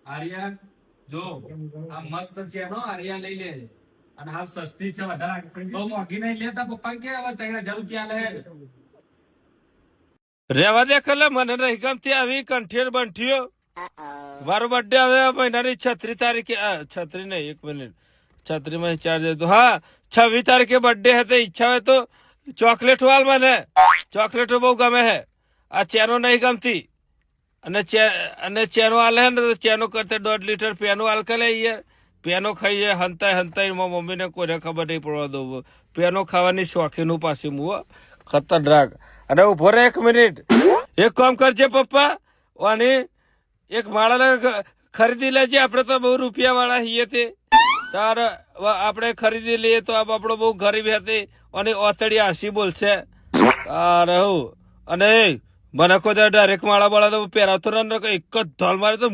આર્યા જો આ મસ્ત છે નો આર્યા લઈ લે અને હાલ સસ્તી છે વધારે બહુ મોંઘી નહીં લેતા પપ્પા કે હવે 3000 રૂપિયા લે રેવા દે કલે મને નહીં ગમતી આવી કંઠીર બંઠીઓ મારો બર્થડે હવે મહિનાની 36 તારીખે 36 નહીં 1 મિનિટ 36 માં 4 દે તો હા 26 તારીખે બર્થડે હે તો ઈચ્છા હોય તો ચોકલેટ વાલ મને ચોકલેટો બહુ ગમે હે આ ચેનો નહીં ગમતી અને ચેનો હાલે હે ને તો ચેનો કરતે 1.5 લીટર પેનો હાલ કે લઈએ પેનો ખાઈએ હંતાઈ મમ્મીને કોઈને ખબર નહીં પડવા દઉં પેનો ખાવાની શોખીનું પાછી હું ખતરનાક અને ઉભો રહે 1 મિનિટ એક કામ કરજે પપ્પા અને એક માળા ખરીદી લેજે આપડે તો બહુ રૂપિયા વાળા છીએ તે તાર આપણે ખરીદી લઈએ તો આપણો બહુ ગરીબ હતી અને ઓતડી હાસી બોલશે અરે હું અને મને કોઈ ડાયરેક્ટ માળા બાળા તો પહેરાવતો ને એક જ ધોલ મારે તો